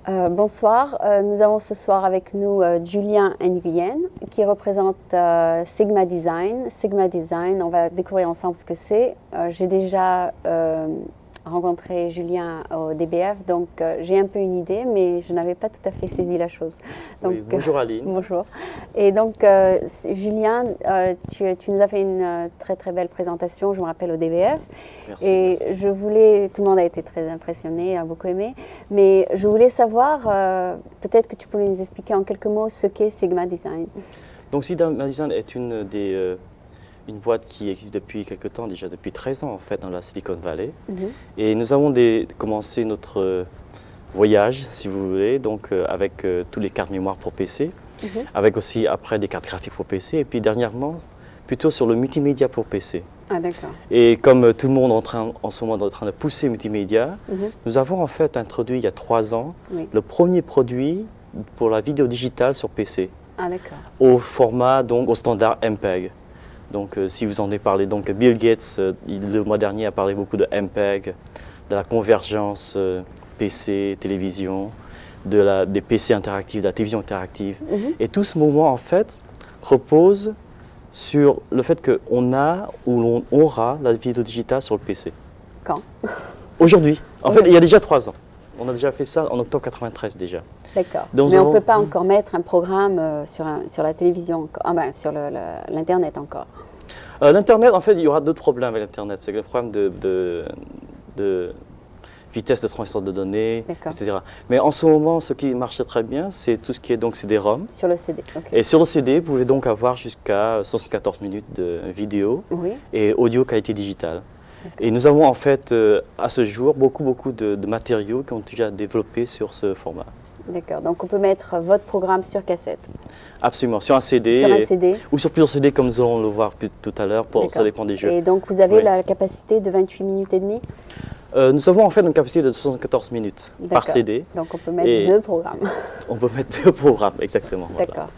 Bonsoir, nous avons ce soir avec nous Julien Nguyen qui représente Sigma Design. Sigma Design, on va découvrir ensemble ce que c'est. J'ai déjà rencontré Julien au DBF, donc j'ai un peu une idée, mais je n'avais pas tout à fait saisi la chose. Donc, oui, bonjour Aline. Bonjour. Et donc Julien, tu nous as fait une très très belle présentation, je me rappelle au DBF. Merci, Et merci. je voulais, tout le monde a été très impressionné, a beaucoup aimé, mais je voulais savoir, peut-être que tu pourrais nous expliquer en quelques mots ce qu'est Sigma Design. Donc Sigma Design est une boîte qui existe depuis quelques temps, déjà depuis 13 ans en fait, dans la Silicon Valley. Et nous avons commencé notre voyage, si vous voulez, donc avec tous les cartes mémoire pour PC, avec aussi après des cartes graphiques pour PC, et puis dernièrement, plutôt sur le multimédia pour PC. Ah d'accord. Et comme tout le monde en ce moment est en train de pousser multimédia, nous avons en fait introduit il y a 3 ans le premier produit pour la vidéo digitale sur PC. Ah d'accord. Au format, donc au standard MPEG. Donc si vous en avez parlé, donc Bill Gates, le mois dernier, a parlé beaucoup de MPEG, de la convergence PC, télévision, des PC interactifs, de la télévision interactive. Et tout ce mouvement en fait repose sur le fait qu'on a ou l'on aura la vidéo digitale sur le PC. Quand? Aujourd'hui. En fait, il y a déjà 3 ans. On a déjà fait ça en octobre 93 déjà. D'accord. Mais on ne peut pas encore mettre un programme sur la télévision, sur l'Internet encore. L'Internet, en fait, il y aura d'autres problèmes avec l'Internet. C'est le problème de vitesse de transfert de données, etc. Mais en ce moment, ce qui marche très bien, c'est tout ce qui est donc CD-ROM. Sur le CD, ok. Et sur le CD, vous pouvez donc avoir jusqu'à 74 minutes de vidéo et audio qualité digitale. Et nous avons en fait, à ce jour, beaucoup de matériaux qui ont déjà développé sur ce format. D'accord, donc on peut mettre votre programme sur cassette. Absolument, sur un CD, sur un CD. Ou sur plusieurs CD comme nous allons le voir tout à l'heure, ça dépend des jeux. Et donc vous avez la capacité de 28 minutes et demie? Nous avons en fait une capacité de 74 minutes par CD. Donc on peut mettre 2 programmes. On peut mettre 2 programmes, exactement. D'accord. Voilà.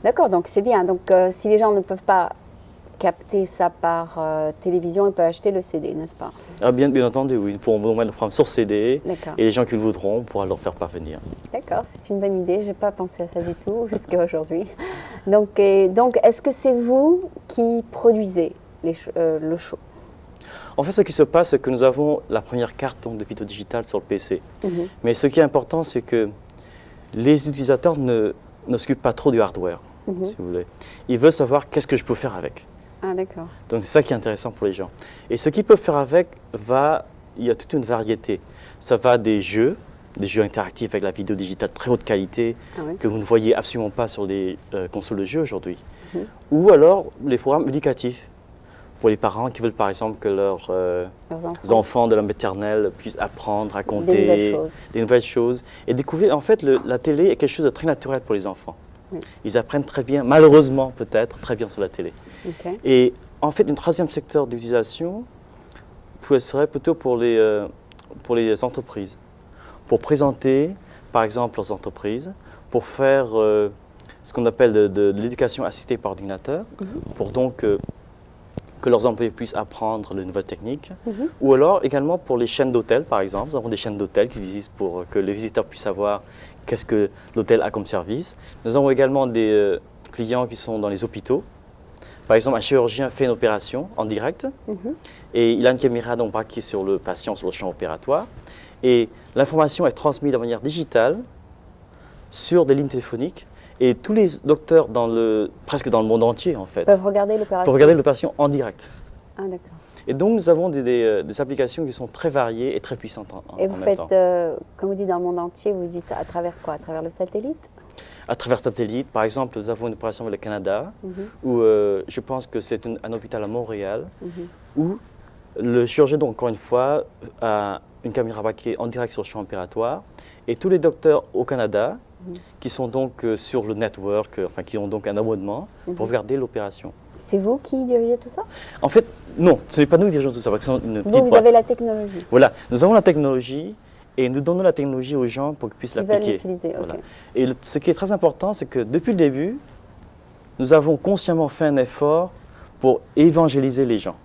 D'accord, donc c'est bien. Donc si les gens ne peuvent pas capter ça par télévision, ils peuvent acheter le CD, n'est-ce pas? Bien entendu, oui. Ils pourront mettre le programme sur CD et les gens qui le voudront, on pourra leur faire parvenir. D'accord, c'est une bonne idée. Je n'ai pas pensé à ça du tout jusqu'à aujourd'hui. Donc est-ce que c'est vous qui produisez le show? En fait, ce qui se passe, c'est que nous avons la première carte de vidéo digitale sur le PC. Mais ce qui est important, c'est que les utilisateurs ne s'occupent pas trop du hardware, si vous voulez. Ils veulent savoir qu'est-ce que je peux faire avec. Ah, d'accord. Donc c'est ça qui est intéressant pour les gens. Et ce qu'ils peuvent faire avec, il y a toute une variété. Ça va des jeux interactifs avec la vidéo digitale très haute qualité, que vous ne voyez absolument pas sur les consoles de jeux aujourd'hui. Ou alors les programmes éducatifs, pour les parents qui veulent par exemple que leurs enfants de la maternelle puissent apprendre, raconter des nouvelles choses. Et découvrir, en fait, la télé est quelque chose de très naturel pour les enfants. Ils apprennent très bien, malheureusement peut-être, très bien sur la télé. Et en fait, un troisième secteur d'utilisation serait plutôt pour les entreprises. Pour présenter, par exemple, leurs entreprises, pour faire ce qu'on appelle de l'éducation assistée par ordinateur, pour donc que leurs employés puissent apprendre de nouvelles techniques. Ou alors également pour les chaînes d'hôtels, par exemple. Nous avons des chaînes d'hôtels qui existent pour que les visiteurs puissent savoir qu'est-ce que l'hôtel a comme service. Nous avons également des clients qui sont dans les hôpitaux. Par exemple, un chirurgien fait une opération en direct et il a une caméra donc braquée sur le patient, sur le champ opératoire. Et l'information est transmise de manière digitale sur des lignes téléphoniques. Et tous les docteurs, presque dans le monde entier en fait, peuvent regarder l'opération. Peuvent regarder l'opération en direct. Ah, d'accord. Et donc nous avons des applications qui sont très variées et très puissantes en Et vous même faites, temps. comme vous dites, dans le monde entier, vous dites à travers quoi? À travers le satellite? À travers satellite. Par exemple, nous avons une opération avec le Canada, où je pense que c'est un hôpital à Montréal, où le chirurgien, donc, encore une fois, a une caméra braquée en direct sur le champ opératoire. Et tous les docteurs au Canada, qui sont donc sur le network, enfin qui ont donc un abonnement pour regarder l'opération. C'est vous qui dirigez tout ça? En fait, non, ce n'est pas nous qui dirigeons tout ça, parce que c'est une petite boîte. Vous avez la technologie? Voilà, nous avons la technologie et nous donnons la technologie aux gens pour qu'ils puissent l'appliquer. Qui veulent l'utiliser, voilà. Et ce qui est très important, c'est que depuis le début, nous avons consciemment fait un effort pour évangéliser les gens.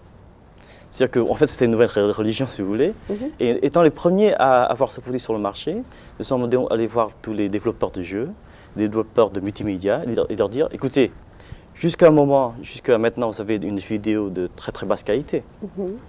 C'est-à-dire qu'en fait, c'était une nouvelle religion, si vous voulez. Et étant les premiers à avoir ce produit sur le marché, nous sommes allés voir tous les développeurs de jeux, les développeurs de multimédia, et leur dire, écoutez, jusqu'à maintenant, vous avez une vidéo de très très basse qualité,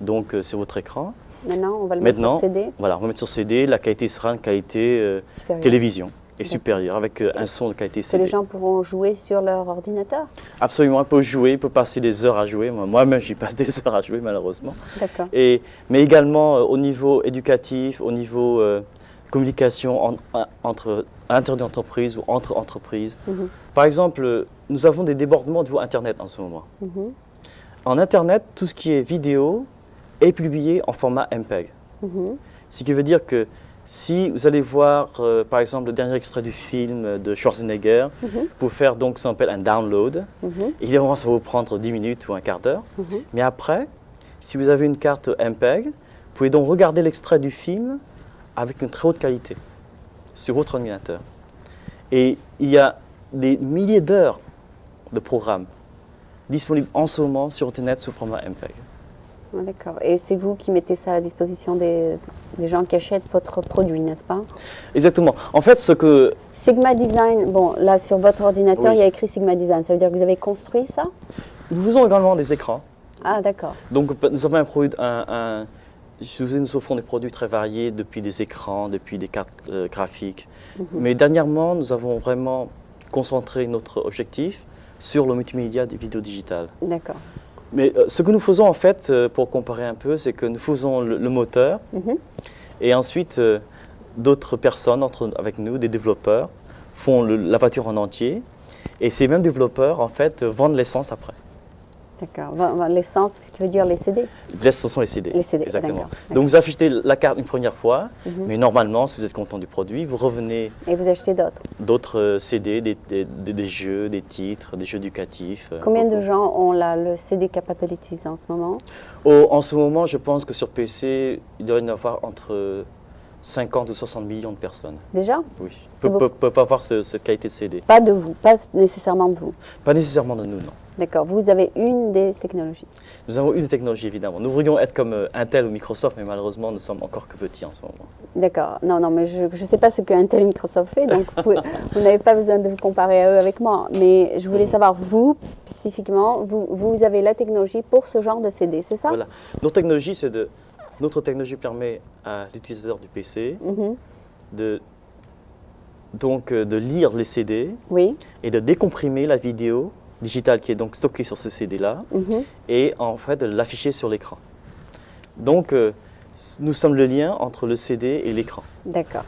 donc sur votre écran. Maintenant, on va le mettre sur CD. Voilà, on va mettre sur CD, la qualité sera une qualité télévision. Et supérieur, avec un son de qualité CD. Que les gens pourront jouer sur leur ordinateur? Absolument, ils peuvent jouer, ils peuvent passer des heures à jouer. Moi-même, j'y passe des heures à jouer, malheureusement. D'accord. Mais également au niveau éducatif, au niveau communication entre à l'intérieur d'une entreprise ou entre entreprises. Par exemple, nous avons des débordements de Internet en ce moment. En Internet, tout ce qui est vidéo est publié en format MPEG. Ce qui veut dire que si vous allez voir, par exemple, le dernier extrait du film de Schwarzenegger, pour faire donc ce qu'on appelle un download, évidemment, ça va vous prendre 10 minutes ou un quart d'heure. Mais après, si vous avez une carte MPEG, vous pouvez donc regarder l'extrait du film avec une très haute qualité sur votre ordinateur. Et il y a des milliers d'heures de programmes disponibles en ce moment sur Internet sous format MPEG. D'accord. Et c'est vous qui mettez ça à la disposition des gens qui achètent votre produit, n'est-ce pas? Exactement. En fait, ce que... Sigma Design, bon, là, sur votre ordinateur, il y a écrit Sigma Design. Ça veut dire que vous avez construit ça? Nous faisons également des écrans. Ah, d'accord. Donc, nous avons un produit, nous offrons des produits très variés, depuis des écrans, depuis des cartes graphiques. Mais dernièrement, nous avons vraiment concentré notre objectif sur le multimédia des vidéos digitales. D'accord. Mais ce que nous faisons en fait, pour comparer un peu, c'est que nous faisons le moteur et ensuite d'autres personnes avec nous, des développeurs, font la voiture en entier et ces mêmes développeurs en fait vendent l'essence après. D'accord. L'essence, ce qui veut dire les CD? Ce sont les CD. Les CD, exactement. Donc vous achetez la carte une première fois, mais normalement, si vous êtes content du produit, vous revenez... Et vous achetez d'autres? D'autres CD, des jeux, des titres, des jeux éducatifs. Combien de gens ont le CD Capabilities en ce moment? En ce moment, je pense que sur PC, il doit y en avoir entre 50 ou 60 millions de personnes. Déjà? Oui. Peuvent avoir cette qualité de CD. Pas de vous, pas nécessairement de vous? Pas nécessairement de nous, non. D'accord. Vous avez une des technologies? Nous avons une technologie, évidemment. Nous voudrions être comme Intel ou Microsoft, mais malheureusement, nous sommes encore que petits en ce moment. D'accord. Non, mais je ne sais pas ce que Intel et Microsoft fait, donc vous n'avez pas besoin de vous comparer à eux avec moi. Mais je voulais savoir, vous, spécifiquement, vous avez la technologie pour ce genre de CD, c'est ça? Voilà. Notre technologie permet à l'utilisateur du PC de lire les CD et de décomprimer la vidéo digitale qui est donc stockée sur ce CD-là et en fait de l'afficher sur l'écran. Donc nous sommes le lien entre le CD et l'écran. D'accord,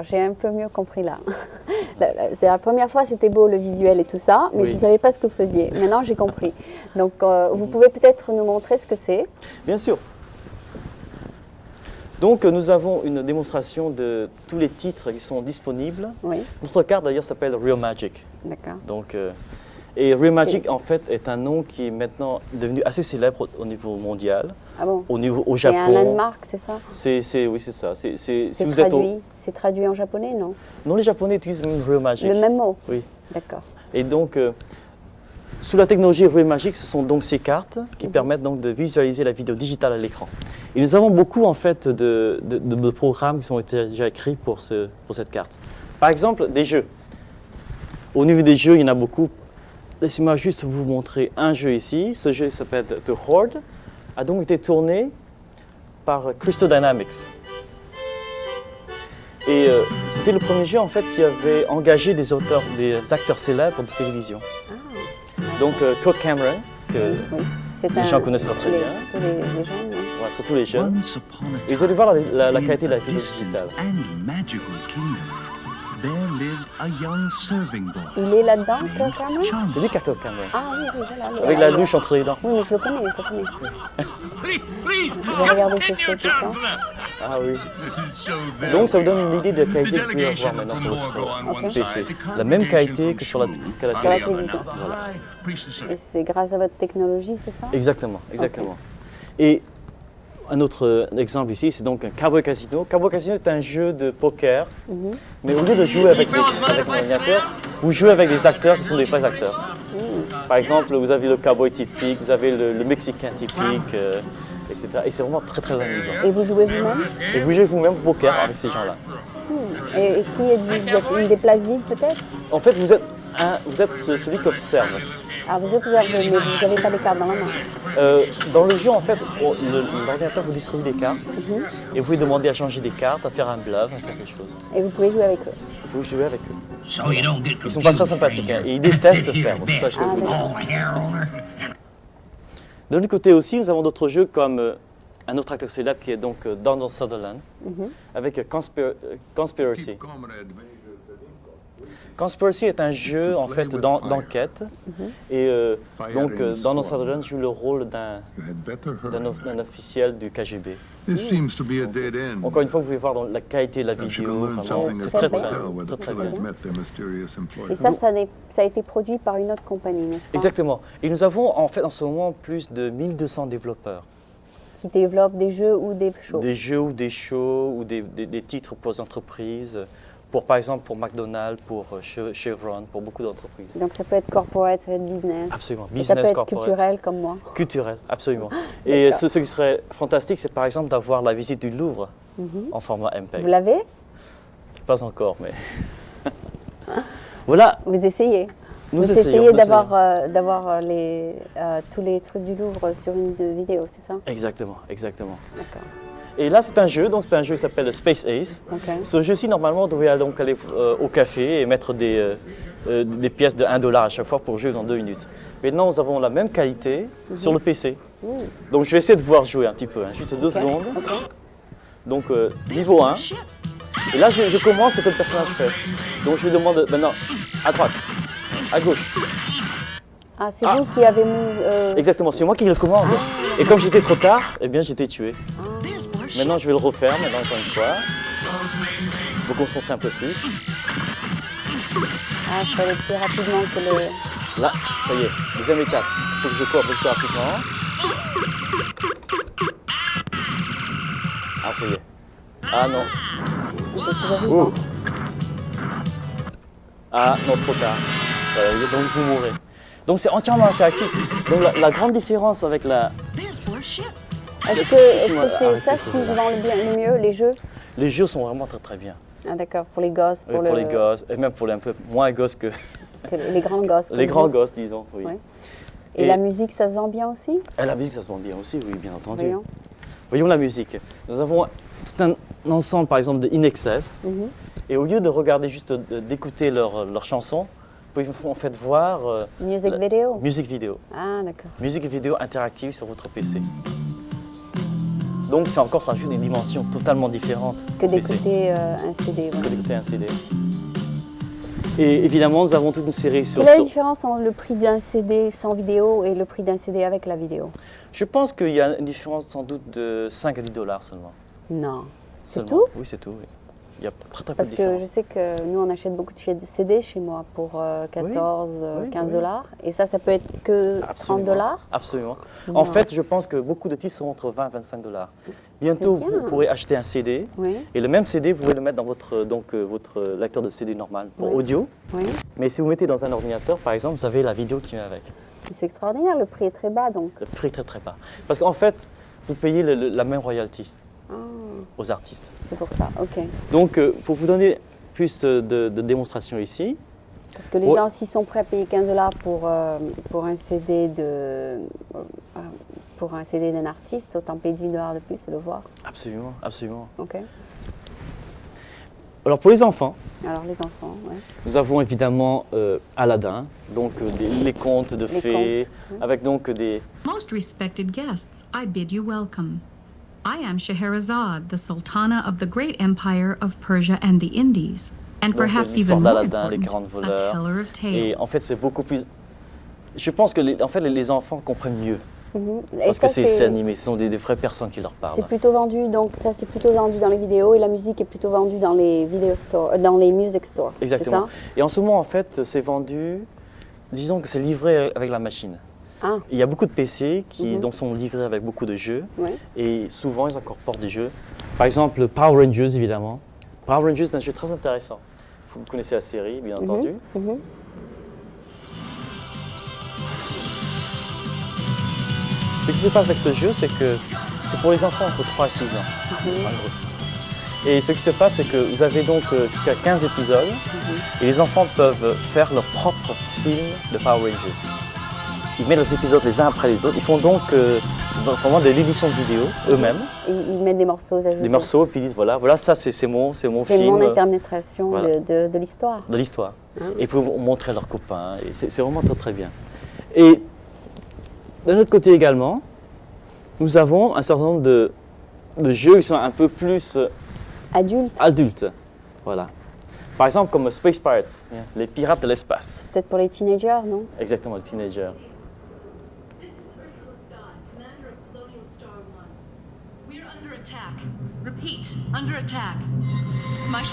j'ai un peu mieux compris là. C'est la première fois, c'était beau le visuel et tout ça, mais je ne savais pas ce que vous faisiez. Maintenant j'ai compris. Donc vous pouvez peut-être nous montrer ce que c'est? Bien sûr. Donc nous avons une démonstration de tous les titres qui sont disponibles. Notre carte d'ailleurs s'appelle Real Magic. D'accord. Donc, et Real Magic en fait est un nom qui est maintenant devenu assez célèbre au niveau mondial. Ah bon? Au Japon. C'est un landmark, c'est ça? Oui, c'est ça. C'est traduit en japonais, non? Non, les Japonais utilisent même Real Magic. Le même mot? Oui. D'accord. Et donc, sous la technologie Real Magic, ce sont donc ces cartes qui permettent donc de visualiser la vidéo digitale à l'écran. Et nous avons beaucoup en fait de programmes qui sont déjà écrits pour cette carte. Par exemple, des jeux. Au niveau des jeux, il y en a beaucoup. Laissez-moi juste vous montrer un jeu ici. Ce jeu s'appelle The Horde, a donc été tourné par Crystal Dynamics. Et c'était le premier jeu en fait qui avait engagé des acteurs célèbres de télévision. Donc Kirk Cameron, que les gens connaissent très bien. Surtout les jeunes. Ouais, surtout les jeunes. Et vous allez voir la qualité de la vidéo digitale. Il est là-dedans, Kirk Cameron? C'est lui qui a Kirk Cameron. Ah oui, voilà. Avec la louche entre les dents. Oui, mais je le connais. J'ai regardé ses shows tout le temps. Ah oui. Donc ça vous donne une idée de la qualité que vous pouvez avoir maintenant sur votre PC. La même qualité que sur la télévision. Voilà. Et c'est grâce à votre technologie, c'est ça? Exactement. Et un autre exemple ici, c'est donc un Cowboy Casino. Cowboy Casino est un jeu de poker, mais au lieu de jouer avec un ordinateur, vous jouez avec des acteurs qui sont des vrais acteurs. Par exemple, vous avez le cowboy typique, vous avez le mexicain typique, etc. Et c'est vraiment très très amusant. Et vous jouez vous-même? Et vous jouez vous-même au poker avec ces gens-là. Et qui êtes-vous? Vous êtes une des places vides peut-être? En fait, vous êtes celui qui observe. Ah, vous observez, mais vous n'avez pas les cartes dans la main. Dans le jeu, en fait, l'ordinateur vous distribue des cartes et vous lui demandez à changer des cartes, à faire un bluff, à faire quelque chose. Et vous pouvez jouer avec eux? Vous jouez avec eux. Ils ne sont pas très sympathiques hein, et ils détestent perdre. C'est ça que je peux vous dire. De l'autre côté aussi, nous avons d'autres jeux comme un autre acteur célèbre qui est donc Donald Sutherland avec Conspiracy. Conspiracy est un jeu en fait d'enquête et donc Donald Sutherland joue le rôle d'un officiel du KGB. Encore une fois, vous pouvez voir dans la qualité de la vidéo, c'est très bien. Et ça a été produit par une autre compagnie, n'est-ce pas? Exactement. Et nous avons en fait en ce moment plus de 1200 développeurs. Qui développent des jeux ou des shows? Des jeux ou des shows ou des titres pour les entreprises. Par exemple, pour McDonald's, pour Chevron, pour beaucoup d'entreprises. Donc ça peut être corporate, ça peut être business. Absolument. Business, ça peut être culturel comme moi. Culturel, absolument. Et ce qui serait fantastique, c'est par exemple d'avoir la visite du Louvre en format MPEG. Vous l'avez? Pas encore, mais... Voilà. Vous essayez? Vous essayez d'avoir tous les trucs du Louvre sur une vidéo, c'est ça? Exactement, exactement. D'accord. Et là, c'est un jeu qui s'appelle Space Ace. Okay. Ce jeu-ci, normalement, on devait donc aller au café et mettre des pièces de 1 $ à chaque fois pour jouer dans 2 minutes. Maintenant, nous avons la même qualité sur le PC. Donc, je vais essayer de pouvoir jouer un petit peu, hein, juste 2 secondes. Okay. Donc, niveau 1. Et là, je commence ce que le personnage fait. Donc, je lui demande maintenant à droite, à gauche. Ah, c'est vous qui avez Exactement, c'est moi qui le commande. Et comme j'étais trop tard, eh bien, j'étais tué. Maintenant, je vais le refaire, encore une fois. Vous vous concentrer un peu plus. Ah, il faut aller plus rapidement que le... Là, ça y est, deuxième étape. Il faut que je cours un peu plus rapidement. Ah, ça y est. Ah non. C'est toujours vivant. Ah non, trop tard. Donc vous mourrez. Donc c'est entièrement interactif. Donc la grande différence avec la... Est-ce que c'est ça ce qui se vend le mieux, les jeux? Les jeux sont vraiment très très bien. Ah d'accord, pour les gosses, pour les gosses, et même pour les un peu moins gosses que les grands gosses. Les grands gosses, disons, oui. Ouais. Et la musique, ça se vend bien aussi? La musique, ça se vend bien aussi, oui, bien entendu. Voyons la musique. Nous avons tout un ensemble, par exemple, de In Excess. Et au lieu de regarder juste, d'écouter leurs chansons, vous pouvez en fait voir... musique vidéo? Musique vidéo. Ah d'accord. Musique vidéo interactive sur votre PC. Donc, ça ajoute des dimensions totalement différentes. Que d'écouter un CD. Que d'écouter un CD. Et évidemment, nous avons toute une série sur... Quelle est la différence entre le prix d'un CD sans vidéo et le prix d'un CD avec la vidéo? Je pense qu'il y a une différence sans doute de 5 à 10 $ seulement. Non. C'est tout? Oui, c'est tout. Oui. Il y a très peu de Parce différence. que je sais que nous, on achète beaucoup de CD chez moi pour 14, 15 $. Et ça peut être que Absolument. 30 $? Absolument. Non. En fait, je pense que beaucoup de titres sont entre 20 et 25 $. Bientôt, vous pourrez acheter un CD. Oui. Et le même CD, vous pouvez le mettre dans votre lecteur de CD normal pour audio. Oui. Mais si vous mettez dans un ordinateur, par exemple, vous avez la vidéo qui vient avec. C'est extraordinaire, le prix est très bas donc. Le prix est très très bas. Parce qu'en fait, vous payez la même royalty aux artistes. C'est pour ça, ok. Donc, pour vous donner plus de démonstrations ici. Parce que les gens, s'ils sont prêts à payer 15 $ pour un CD d'un artiste, autant payer 10 $ de plus et le voir. Absolument, absolument. Ok. Alors pour les enfants, alors les enfants, nous avons évidemment Aladdin, donc les contes de fées, avec donc des... Most respected guests, I bid you welcome. I am Scheherazade, the Sultana of the great empire of Persia and the Indies, and perhaps even more important, a teller of tales. Et en fait, c'est beaucoup plus... Je pense que les enfants comprennent mieux. Et parce que c'est animé, ce sont des vraies personnes qui leur parlent. C'est plutôt vendu, donc ça c'est plutôt vendu dans les vidéos et la musique est plutôt vendue dans les dans les music stores. Exactement. C'est ça? Et en ce moment, en fait, c'est vendu, disons que c'est livré avec la machine. Ah. Il y a beaucoup de PC qui donc, sont livrés avec beaucoup de jeux et souvent ils incorporent des jeux. Par exemple, Power Rangers évidemment. Power Rangers est un jeu très intéressant. Vous connaissez la série, bien entendu. Ce qui se passe avec ce jeu, c'est que C'est pour les enfants entre 3 et 6 ans. Malheureusement. Et ce qui se passe, c'est que vous avez donc jusqu'à 15 épisodes et les enfants peuvent faire leur propre film de Power Rangers. Ils mettent les épisodes les uns après les autres. Ils font donc vraiment de l'édition de vidéo eux-mêmes. Ils mettent des morceaux ajoutés. Des morceaux, et puis ils disent voilà ça c'est mon film. C'est mon interprétation voilà. de l'histoire. De l'histoire. Et ils peuvent montrer à leurs copains. Et c'est vraiment très très bien. Et d'un autre côté également, nous avons un certain nombre de jeux qui sont un peu plus adultes. Voilà. Par exemple comme Space Pirates, les pirates de l'espace. Peut-être pour les teenagers, non? Exactement, les teenagers.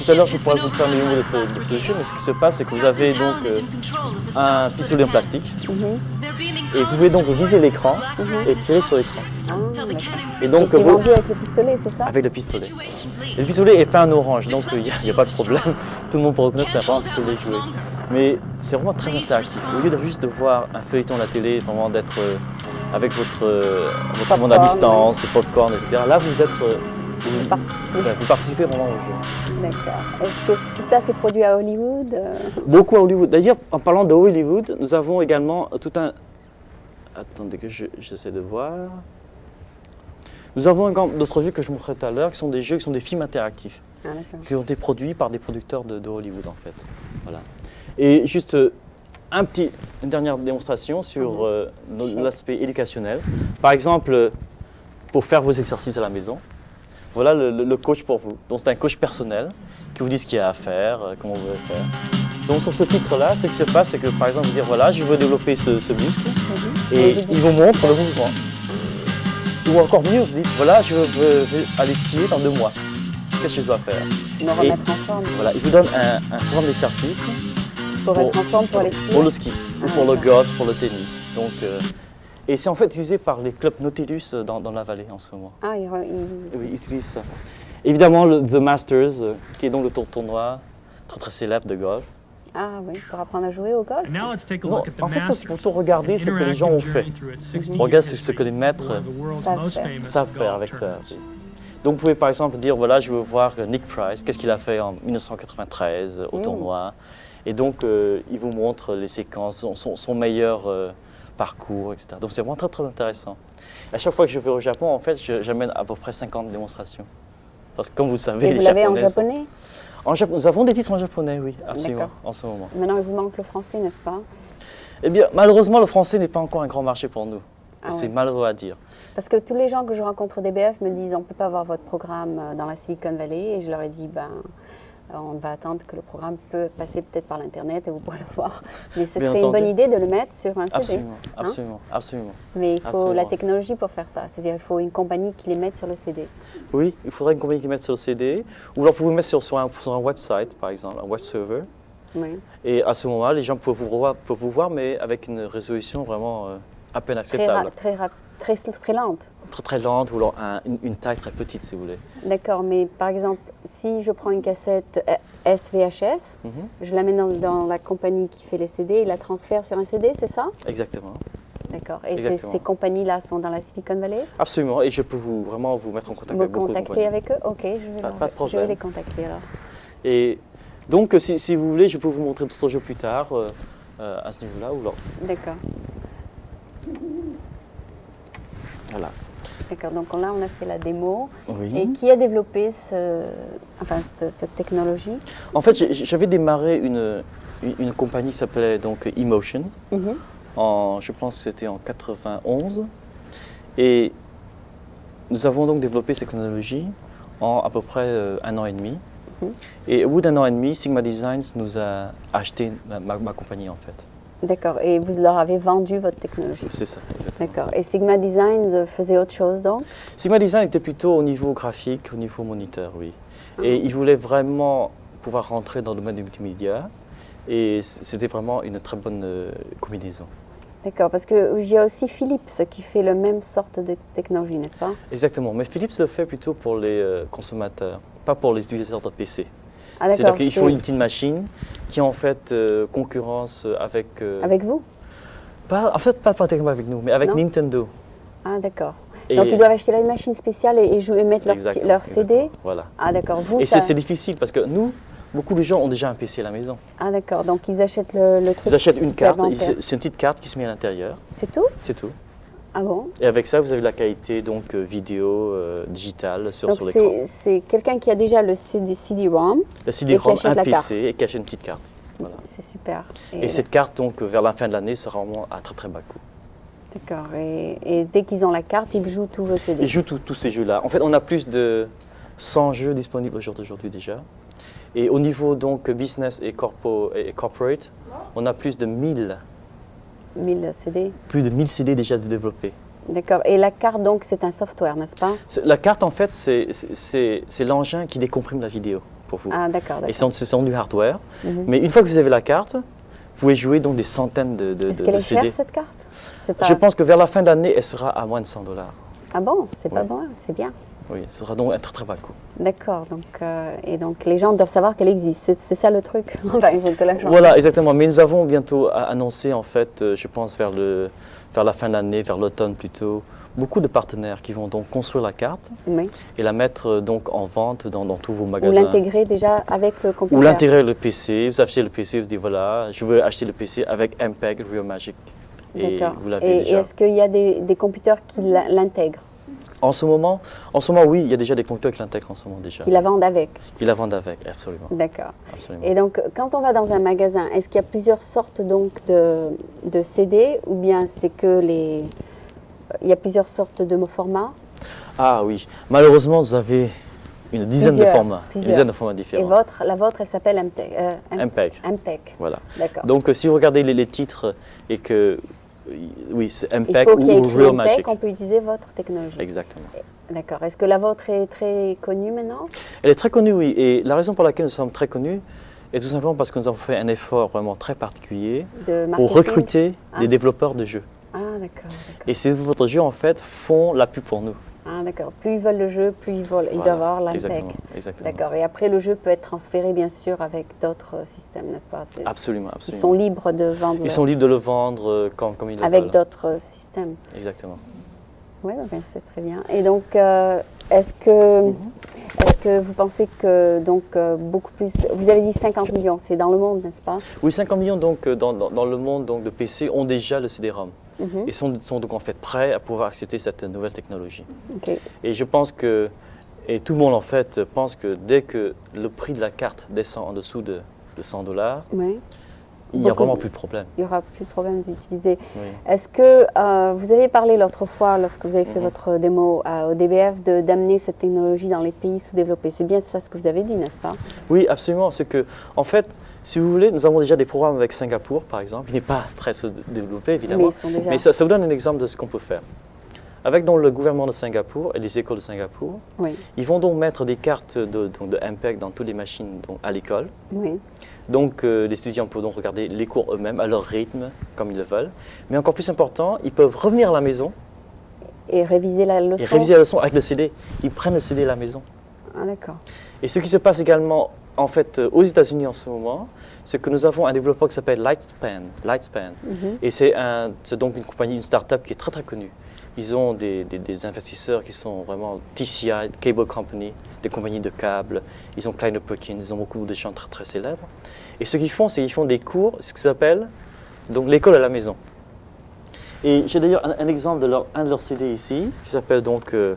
Tout à l'heure, je pourrais vous faire le numéro de ce jeu, mais ce qui se passe, c'est que vous avez donc un pistolet en plastique et vous pouvez donc viser l'écran et tirer sur l'écran. Et donc c'est vendu avec le pistolet, c'est ça? Avec le pistolet. Et le pistolet est peint en orange, donc il n'y a pas de problème. Tout le monde peut reconnaître que c'est un pistolet joué. Mais c'est vraiment très interactif. Au lieu de juste de voir un feuilleton à la télé, vraiment d'être avec votre monde à distance, popcorn, etc. Là, vous êtes vous participez vraiment au jeu. D'accord. Est-ce que tout ça c'est produit à Hollywood? Beaucoup à Hollywood. D'ailleurs, en parlant de Hollywood, nous avons également tout un... Attendez que j'essaie de voir. Nous avons d'autres jeux que je montrerai tout à l'heure, qui sont des jeux, qui sont des films interactifs, qui ont été produits par des producteurs de Hollywood en fait. Voilà. Et juste une dernière démonstration sur l'aspect éducationnel. Par exemple, pour faire vos exercices à la maison. Voilà le coach pour vous. Donc c'est un coach personnel qui vous dit ce qu'il y a à faire, comment vous devez faire. Donc sur ce titre-là, ce qui se passe, c'est que par exemple, vous dire voilà, je veux développer ce muscle et il vous montre le mouvement. Ou encore mieux, vous dites voilà, je veux aller skier dans 2 mois. Qu'est-ce que je dois faire? Me remettre en forme. Voilà, il vous donne un programme d'exercice. Pour être en forme pour aller skier? Pour le ski, ou pour le golf, pour le tennis. Donc, et c'est en fait utilisé par les clubs Nautilus dans la vallée en ce moment. Ah, oui, ils utilisent ça. Évidemment, le The Masters, qui est donc le tournoi très très célèbre de golf. Ah oui, pour apprendre à jouer au golf? Non, en fait, ça c'est pour tout regarder ce que les gens ont fait. On regarde ce que les maîtres savent faire avec ça. Donc vous pouvez par exemple dire, voilà, je veux voir Nick Price, qu'est-ce qu'il a fait en 1993 au tournoi. Et donc, il vous montre les séquences, son meilleur parcours, etc. Donc, c'est vraiment très, très intéressant. À chaque fois que je vais au Japon, en fait, j'amène à peu près 50 démonstrations. Parce que, comme vous le savez, et vous l'avez en japonais? Nous avons des titres en japonais, oui, absolument, en ce moment. Maintenant, il vous manque le français, n'est-ce pas? Eh bien, malheureusement, le français n'est pas encore un grand marché pour nous. C'est malheureux à dire. Parce que tous les gens que je rencontre au DBF me disent, on ne peut pas avoir votre programme dans la Silicon Valley. Et je leur ai dit, on va attendre que le programme peut passer peut-être par l'Internet et vous pourrez le voir. Mais ce serait une bonne idée de le mettre sur un CD. Absolument. Mais il faut la technologie pour faire ça. C'est-à-dire qu'il faut une compagnie qui les mette sur le CD. Oui, il faudrait une compagnie qui les mette sur le CD. Ou alors vous pouvez le mettre sur un website, par exemple, un web server. Oui. Et à ce moment-là, les gens peuvent vous voir, mais avec une résolution vraiment à peine acceptable. Très lente. Très lente, ou alors une taille très petite, si vous voulez. D'accord, mais par exemple, si je prends une cassette SVHS, je la mets dans la compagnie qui fait les CD, et la transfère sur un CD, c'est ça? Exactement. D'accord, et ces compagnies-là sont dans la Silicon Valley? Absolument, et je peux vraiment vous mettre en contact avec beaucoup de compagnies. Contacter avec eux? Ok, je vais les contacter alors. Et donc, si vous voulez, je peux vous montrer d'autres jeux plus tard, à ce niveau-là, ou là. D'accord. Voilà. D'accord, donc là on a fait la démo. Oui. Et qui a développé cette technologie? En fait, j'avais démarré une compagnie qui s'appelait donc eMotion. Je pense que c'était en 91. Et nous avons donc développé cette technologie en à peu près 1 an et demi. Et au bout d'1 an et demi, Sigma Designs nous a acheté ma compagnie en fait. D'accord, et vous leur avez vendu votre technologie? C'est ça, exactement. D'accord, et Sigma Design faisait autre chose donc? Sigma Design était plutôt au niveau graphique, au niveau moniteur, oui. Et ils voulaient vraiment pouvoir rentrer dans le domaine du multimédia et c'était vraiment une très bonne combinaison. D'accord, parce qu'il y a aussi Philips qui fait la même sorte de technologie, n'est-ce pas? Exactement, mais Philips le fait plutôt pour les consommateurs, pas pour les utilisateurs de PC. Ah, c'est-à-dire qu'il faut une petite machine qui en fait concurrence avec... Avec vous? En fait, pas pratiquement avec nous, mais avec Nintendo. Ah d'accord. Donc ils doivent acheter la machine spéciale et jouer, et mettre leur CD. Voilà. Ah d'accord. Et c'est difficile parce que nous, beaucoup de gens ont déjà un PC à la maison. Ah d'accord. Donc ils achètent le truc. Ils achètent une carte. C'est une petite carte qui se met à l'intérieur. C'est tout? C'est tout. Ah bon? Et avec ça, vous avez la qualité donc vidéo digitale sur l'écran. C'est quelqu'un qui a déjà le CD-ROM. Le CD-ROM, un PC et qui achète une petite carte. Voilà. C'est super. Et cette carte, donc, vers la fin de l'année, sera vraiment à très très bas coût. D'accord. Et dès qu'ils ont la carte, ils jouent tous vos CD? Ils jouent tous ces jeux-là. En fait, on a plus de 100 jeux disponibles aujourd'hui déjà. Et au niveau donc business et corporate, on a plus de 1000 CD. Plus de 1000 CD déjà développés. D'accord. Et la carte, donc, c'est un software, n'est-ce pas? La carte, en fait, c'est l'engin qui décomprime la vidéo pour vous. Ah, d'accord. Et c'est du hardware. Mais une fois que vous avez la carte, vous pouvez jouer donc des centaines de CD. Est-ce qu'elle est chère, cette carte? Je pense que vers la fin de l'année, elle sera à moins de $100. Ah bon? C'est pas bon, c'est bien. Oui, ce sera donc un très très bas coût. D'accord, et donc les gens doivent savoir qu'elle existe, c'est ça le truc. Enfin, il faut que la voilà, exactement. Mais nous avons bientôt annoncé, en fait, je pense vers la fin de l'année, vers l'automne plutôt, beaucoup de partenaires qui vont donc construire la carte et la mettre donc en vente dans tous vos magasins. Ou l'intégrer déjà avec le computer. Ou l'intégrer le PC, vous achetez le PC, vous dites voilà, je veux acheter le PC avec MPEG Real Magic. Et vous l'avez déjà. Et est-ce qu'il y a des computers qui l'intègrent? En ce moment, oui, il y a déjà des computers qui l'intègrent en ce moment déjà. Qui la vendent avec? Qui la vendent avec, absolument. D'accord. Et donc, quand on va dans un magasin, est-ce qu'il y a plusieurs sortes donc de CD ou bien c'est que il y a plusieurs sortes de formats? Ah oui, malheureusement, vous avez une dizaine de formats. Une dizaine de formats différents. Et la vôtre, elle s'appelle MPEG. MPEG. Voilà. D'accord. Donc, si vous regardez les titres et que oui, c'est MPEG il faut qu'il y ait ou écrit Real MPEG, Magic. on peut utiliser votre technologie. Exactement. D'accord. Est-ce que la vôtre est très connue maintenant? Elle est très connue, oui. Et la raison pour laquelle nous sommes très connus est tout simplement parce que nous avons fait un effort vraiment très particulier pour recruter des développeurs de jeux. Ah, d'accord. Et ces développeurs de jeux, en fait, font la pub pour nous. Ah, d'accord. Plus ils veulent le jeu, plus ils doivent avoir l'MPEG. Exactement. D'accord. Et après, le jeu peut être transféré, bien sûr, avec d'autres systèmes, n'est-ce pas? Absolument. Ils sont libres de vendre. Ils sont libres de le vendre comme ils le veulent. Avec d'autres systèmes. Exactement. Oui, c'est très bien. Et donc, est-ce que vous pensez que beaucoup plus... Vous avez dit 50 millions, c'est dans le monde, n'est-ce pas? Oui, 50 millions donc, dans le monde donc, de PC ont déjà le CD-ROM. Et sont donc en fait prêts à pouvoir accepter cette nouvelle technologie. Okay. Et je pense que, et tout le monde en fait pense que dès que le prix de la carte descend en dessous de $100, il n'y a vraiment plus de problème. Il n'y aura plus de problème d'utiliser. Oui. Est-ce que vous avez parlé l'autre fois, lorsque vous avez fait votre démo au DBF, d'amener cette technologie dans les pays sous-développés? C'est bien ça ce que vous avez dit, n'est-ce pas? Oui, absolument. C'est que, en fait, si vous voulez, nous avons déjà des programmes avec Singapour, par exemple. Il n'est pas très développé, évidemment. Mais ça vous donne un exemple de ce qu'on peut faire. Avec donc, le gouvernement de Singapour et les écoles de Singapour, ils vont donc mettre des cartes de MPEG dans toutes les machines à l'école. Oui. Donc, les étudiants peuvent donc regarder les cours eux-mêmes, à leur rythme, comme ils le veulent. Mais encore plus important, ils peuvent revenir à la maison. Et réviser la leçon. Et réviser la leçon avec le CD. Ils prennent le CD à la maison. Ah, d'accord. Et ce qui se passe également, en fait, aux États-Unis en ce moment, c'est que nous avons un développeur qui s'appelle Lightspan. Et c'est donc une compagnie, une start-up qui est très très connue. Ils ont des investisseurs qui sont vraiment TCI, Cable Company, des compagnies de câbles. Ils ont Kleiner Perkins, ils ont beaucoup de gens très très célèbres. Et ce qu'ils font, c'est qu'ils font des cours, ce qui s'appelle donc l'école à la maison. Et j'ai d'ailleurs un exemple de un de leurs CD ici, qui s'appelle donc, je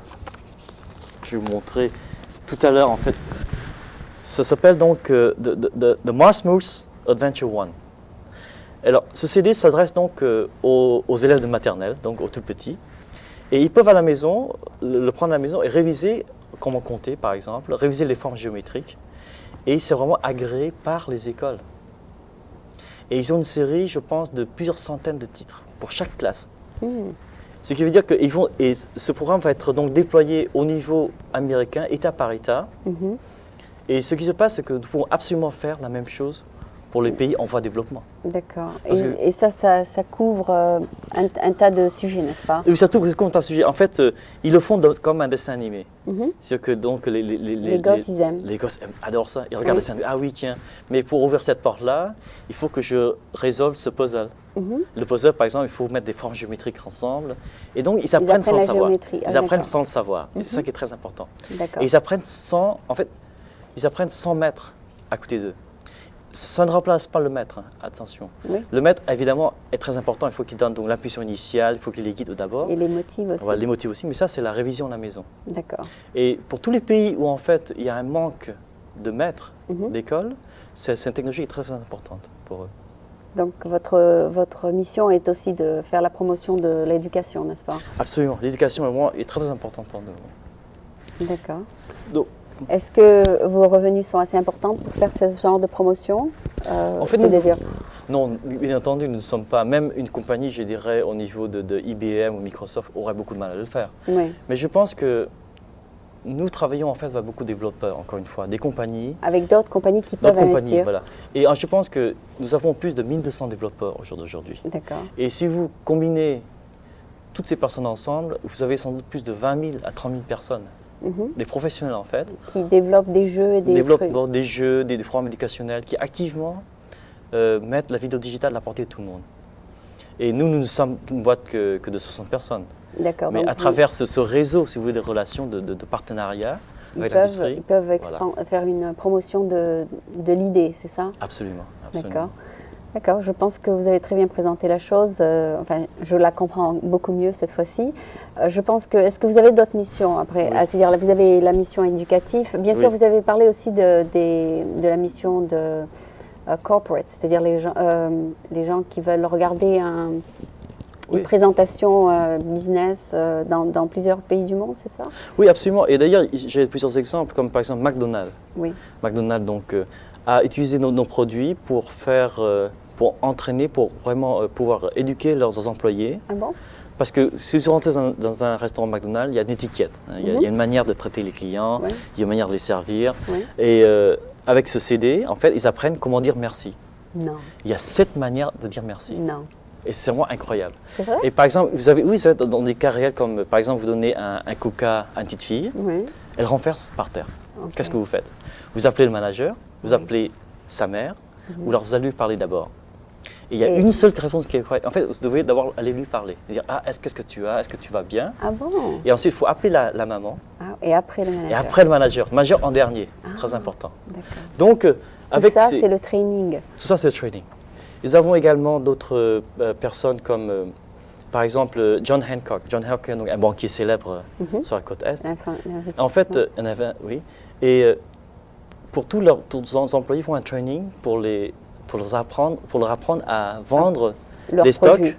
vais vous montrer tout à l'heure en fait. Ça s'appelle donc The Mars Moose Adventure 1. Alors, ce CD s'adresse donc aux élèves de maternelle, donc aux tout petits. Et ils peuvent à la maison, le prendre à la maison et réviser comment compter, par exemple, réviser les formes géométriques. Et c'est vraiment agréé par les écoles. Et ils ont une série, je pense, de plusieurs centaines de titres pour chaque classe. Ce qui veut dire que ce programme va être donc déployé au niveau américain, État par État. Et ce qui se passe, c'est que nous pouvons absolument faire la même chose pour les pays en voie de développement. D'accord. Et ça couvre un tas de sujets, n'est-ce pas? Oui, ça couvre un tas de sujets. En fait, ils le font comme un dessin animé. C'est que donc les gosses, ils aiment. Les gosses adorent ça. Ils regardent le dessin animé. Ah oui, tiens, mais pour ouvrir cette porte-là, il faut que je résolve ce puzzle. Le puzzle, par exemple, il faut mettre des formes géométriques ensemble. Et donc, ils apprennent sans le savoir. Ils apprennent sans le savoir. Et c'est ça qui est très important. Et ils apprennent sans maître à côté d'eux. Ça ne remplace pas le maître, attention. Oui. Le maître, évidemment, est très important. Il faut qu'il donne donc l'impulsion initiale, il faut qu'il les guide d'abord. Et les motive aussi. Voilà, les motive aussi, mais ça, c'est la révision à la maison. D'accord. Et pour tous les pays où, en fait, il y a un manque de maîtres d'école, cette technologie est très importante pour eux. Donc, votre mission est aussi de faire la promotion de l'éducation, n'est-ce pas? Absolument. L'éducation, est très importante pour nous. D'accord. Donc, est-ce que vos revenus sont assez importants pour faire ce genre de promotion? En fait, non, bien entendu, nous ne sommes pas. Même une compagnie, je dirais, au niveau de IBM ou Microsoft, aurait beaucoup de mal à le faire. Oui. Mais je pense que nous travaillons en fait avec beaucoup de développeurs, encore une fois, des compagnies. Avec d'autres compagnies qui peuvent investir. Voilà. Et je pense que nous avons plus de 1200 développeurs aujourd'hui. D'accord. Et si vous combinez toutes ces personnes ensemble, vous avez sans doute plus de 20 000 à 30 000 personnes. Des professionnels en fait. Qui développent des jeux et des trucs. Des jeux, des programmes éducationnels qui activement mettent la vidéo digitale à la portée de tout le monde. Et nous ne sommes une boîte que de 60 personnes. D'accord. Mais à travers ce réseau, si vous voulez, de relations, de partenariat avec l'industrie. Ils peuvent faire une promotion de l'idée, c'est ça? Absolument. D'accord. D'accord, je pense que vous avez très bien présenté la chose. Enfin, je la comprends beaucoup mieux cette fois-ci. Je pense que, est-ce que vous avez d'autres missions après? Oui. C'est-à-dire, vous avez la mission éducative. Bien sûr, vous avez parlé aussi de la mission de corporate, c'est-à-dire les gens qui veulent regarder une présentation business dans plusieurs pays du monde, c'est ça? Oui, absolument. Et d'ailleurs, j'ai plusieurs exemples, comme par exemple McDonald's. Oui. McDonald's donc, a utilisé nos produits pour entraîner, pour vraiment pouvoir éduquer leurs employés. Ah bon? Parce que si vous rentrez dans un restaurant McDonald's, il y a une étiquette. Il y a une manière de traiter les clients, il y a une manière de les servir. Et avec ce CD, en fait, ils apprennent comment dire merci. Non. Il y a 7 manières de dire merci. Non. Et c'est vraiment incroyable. C'est vrai? Et par exemple, vous avez dans des cas réels, comme par exemple, vous donnez un coca à une petite fille, elle renverse par terre. Okay. Qu'est-ce que vous faites? Vous appelez le manager, vous appelez sa mère, ou alors vous allez lui parler d'abord. Et il y a une seule réponse qui est correcte. En fait, vous devez d'abord aller lui parler. Dire, qu'est-ce que tu as? Est-ce que tu vas bien? Ah bon? Et ensuite, il faut appeler la maman. Et après le manager? Et après le manager. Manager en dernier. Très important. D'accord. Donc, tout ça, c'est le training. Tout ça, c'est le training. Nous avons également d'autres personnes comme, par exemple, John Hancock. John Hancock, donc un banquier célèbre sur la côte Est. En fait, et pour tous leurs employés, ils font un training pour leur apprendre à vendre des stocks,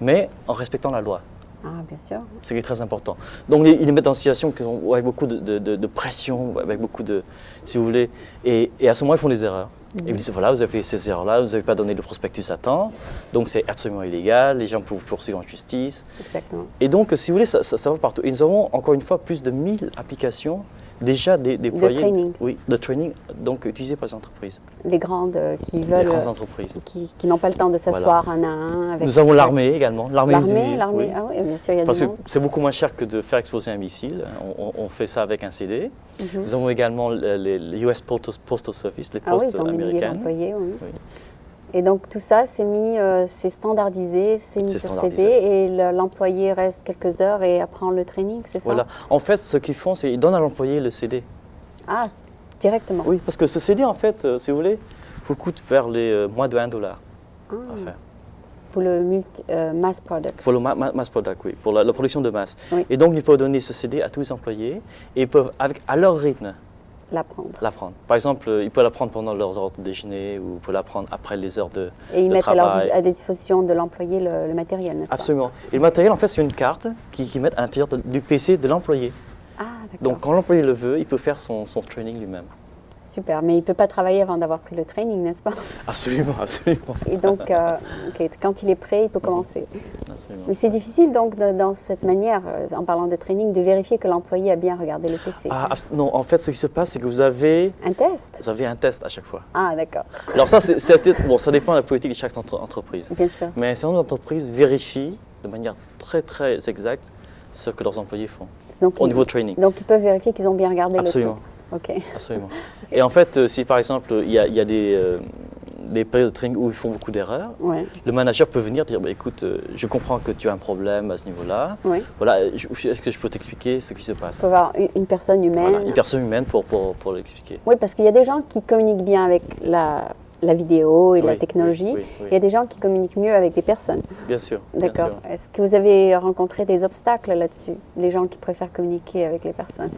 mais en respectant la loi. Ah, bien sûr. Ce qui est très important. Donc, ils les mettent en situation avec beaucoup de pression, avec beaucoup de, si vous voulez, et à ce moment, ils font des erreurs. Et ils disent, voilà, vous avez fait ces erreurs-là, vous n'avez pas donné le prospectus à temps, donc c'est absolument illégal, les gens peuvent vous poursuivre en justice. Exactement. Et donc, si vous voulez, ça va partout. Et nous avons, encore une fois, plus de 1000 applications déjà déployées. De training. Oui, de training, donc utilisées par les entreprises. Les grandes qui veulent... Les grandes entreprises. Qui n'ont pas le temps de s'asseoir un à un. Avec nous avons l'armée également. L'armée, oui. Ah oui, bien sûr, il y a parce du que c'est beaucoup moins cher que de faire exploser un missile. On fait ça avec un CD. Nous avons également les US Postal Service, les postes ils ont américaines. Milliers d'employés, oui. Et donc tout ça, c'est standardisé, c'est mis sur CD et l'employé reste quelques heures et apprend le training, c'est ça? Voilà. En fait, ce qu'ils font, c'est qu'ils donnent à l'employé le CD. Ah, directement? Oui, parce que ce CD, en fait, si vous voulez, vous coûte vers les moins de $1 à faire. Pour le mass product? Pour le mass product, oui, pour la production de masse. Oui. Et donc, ils peuvent donner ce CD à tous les employés et ils peuvent, à leur rythme, l'apprendre. Par exemple, ils peuvent l'apprendre pendant leurs heures de déjeuner ou ils peuvent l'apprendre après les heures de travail. Et ils mettent à disposition de l'employé le matériel, n'est-ce pas? Absolument. Et le matériel, en fait, c'est une carte qu'ils mettent à l'intérieur du PC de l'employé. Ah, d'accord. Donc, quand l'employé le veut, il peut faire son training lui-même. Super, mais il ne peut pas travailler avant d'avoir pris le training, n'est-ce pas? Absolument, absolument. Et donc, quand il est prêt, il peut commencer. Absolument. Mais c'est difficile donc dans cette manière, en parlant de training, de vérifier que l'employé a bien regardé le PC. Non, en fait, ce qui se passe, c'est que vous avez... Un test? Vous avez un test à chaque fois. Ah, d'accord. Alors ça, bon, ça dépend de la politique de chaque entreprise. Bien sûr. Mais un certain nombre d'entreprises vérifient de manière très, très exacte ce que leurs employés font donc, au niveau training. Donc, ils peuvent vérifier qu'ils ont bien regardé Absolument. le truc. Ok. Absolument. Et en fait, si par exemple, il y a des périodes de training où ils font beaucoup d'erreurs, le manager peut venir dire, écoute, je comprends que tu as un problème à ce niveau-là. Voilà, est-ce que je peux t'expliquer ce qui se passe? Il faut avoir une personne humaine. Voilà, une personne humaine pour l'expliquer. Oui, parce qu'il y a des gens qui communiquent bien avec la vidéo et la technologie. Il y a des gens qui communiquent mieux avec des personnes. Bien sûr. D'accord. Est-ce que vous avez rencontré des obstacles là-dessus? Des gens qui préfèrent communiquer avec les personnes?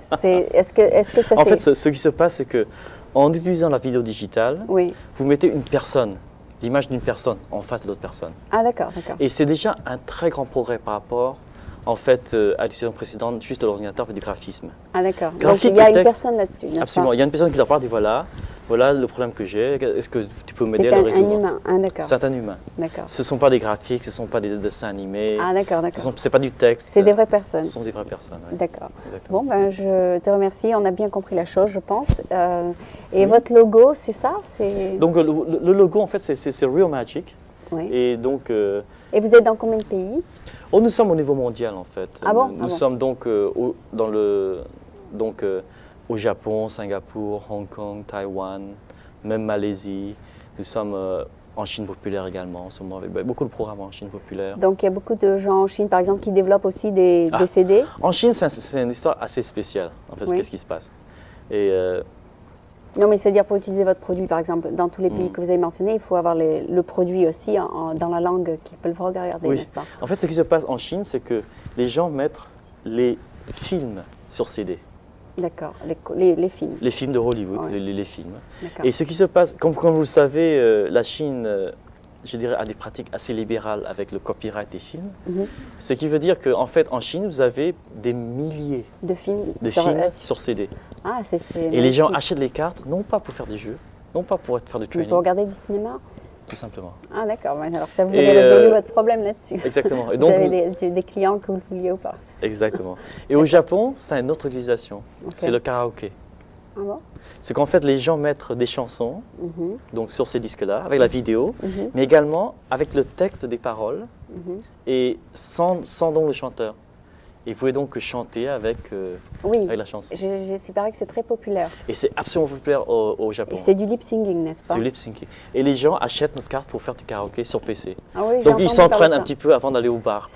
Est-ce que ça En fait, ce qui se passe, c'est que en utilisant la vidéo digitale, vous mettez une personne, l'image d'une personne en face de l'autre personne. Ah, d'accord, d'accord. Et c'est déjà un très grand progrès par rapport, en fait, à l'utilisation précédente, juste de l'ordinateur et du graphisme. Ah, d'accord. Donc, il y a une personne là-dessus, n'est-ce pas? Absolument. Il y a une personne qui leur parle, dit voilà le problème que j'ai, est-ce que tu peux m'aider à le résoudre? C'est un humain, ah, d'accord. C'est un humain. D'accord. Ce ne sont pas des graphiques, ce ne sont pas des dessins animés. Ah, d'accord, d'accord. Ce n'est pas du texte. C'est des vraies personnes. Ce sont des vraies personnes, oui. D'accord. Bon, ben, je te remercie, on a bien compris la chose, je pense. Et votre logo, c'est ça? Donc, le logo, en fait, c'est Real Magic. Oui. Et donc... Et vous êtes dans combien de pays? Nous sommes au niveau mondial, en fait. Ah bon? Nous sommes donc au Japon, Singapour, Hong Kong, Taïwan, même Malaisie. Nous sommes en Chine populaire également, en ce moment, avec beaucoup de programmes en Chine populaire. Donc il y a beaucoup de gens en Chine, par exemple, qui développent aussi des CD? En Chine, c'est une histoire assez spéciale, en fait, qu'est-ce qui se passe. Et, non, mais c'est-à-dire pour utiliser votre produit, par exemple, dans tous les pays que vous avez mentionnés, il faut avoir le produit aussi dans la langue qu'ils peuvent regarder, n'est-ce pas? En fait, ce qui se passe en Chine, c'est que les gens mettent les films sur CD. D'accord, les films. Les films de Hollywood, les films. Et ce qui se passe, comme vous le savez, la Chine, je dirais, a des pratiques assez libérales avec le copyright des films. Ce qui veut dire qu'en fait, en Chine, vous avez des milliers de films sur CD. Ah, et les gens achètent les cartes, non pas pour faire des jeux, non pas pour faire du training. Mais pour regarder du cinéma? Tout simplement. Ah, d'accord. Alors, ça vous avez résolu votre problème là-dessus. Exactement. Et donc, vous avez des clients que vous le vouliez ou pas. Exactement. Et au Japon, c'est une autre utilisation. C'est le karaoké. Ah bon? C'est qu'en fait, les gens mettent des chansons donc sur ces disques-là, avec la vidéo, mais également avec le texte des paroles et sans donc le chanteur. Et vous pouvez donc chanter avec la chanson. C'est pareil que c'est très populaire. Et c'est absolument populaire au Japon. Et c'est du lip-syncing, n'est-ce pas? C'est du lip-syncing. Et les gens achètent notre carte pour faire du karaoké sur PC. Ah oui, donc ils s'entraînent un petit peu avant d'aller au bar,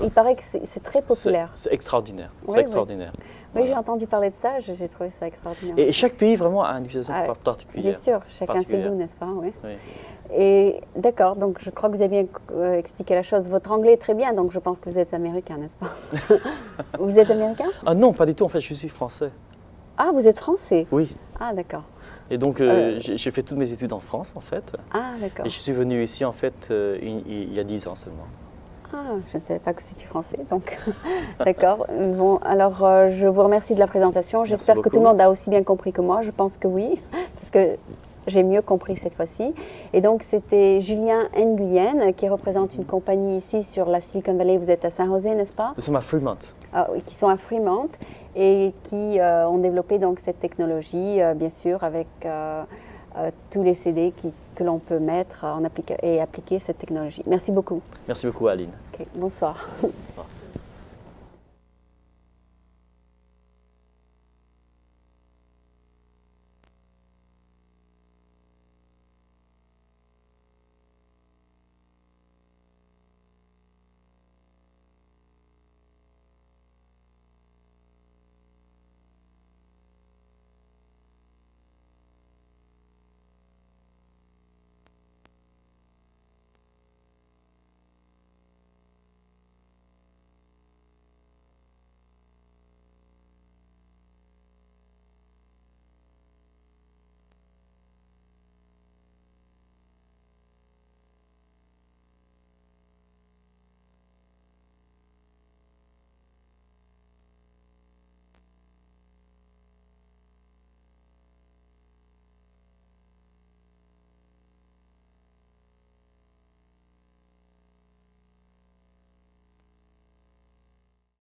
il paraît que c'est très populaire. C'est extraordinaire. C'est extraordinaire. Oui, j'ai entendu parler de ça, j'ai trouvé ça extraordinaire. Et chaque pays vraiment a une utilisation particulière. Bien sûr, chacun ses goûts, n'est-ce pas? Oui. Et d'accord, donc je crois que vous avez bien expliqué la chose. Votre anglais est très bien, donc je pense que vous êtes américain, n'est-ce pas? Vous êtes américain? Ah non, pas du tout, en fait, je suis français. Ah, vous êtes français? Oui. Ah, d'accord. Et donc, j'ai fait toutes mes études en France, en fait. Ah, d'accord. Et je suis venu ici, en fait, il y a 10 ans seulement. Ah, je ne savais pas que c'était français, donc d'accord. Bon, alors je vous remercie de la présentation. J'espère que tout le monde a aussi bien compris que moi. Je pense que oui, parce que j'ai mieux compris cette fois-ci. Et donc c'était Julien Nguyen qui représente une compagnie ici sur la Silicon Valley. Vous êtes à San José, n'est-ce pas? Nous sommes à Fremont. Ah, oui, qui sont à Fremont et qui ont développé donc cette technologie, bien sûr, avec tous les CD que l'on peut mettre et appliquer cette technologie. Merci beaucoup. Merci beaucoup, Aline. Okay, bonsoir. Bonsoir.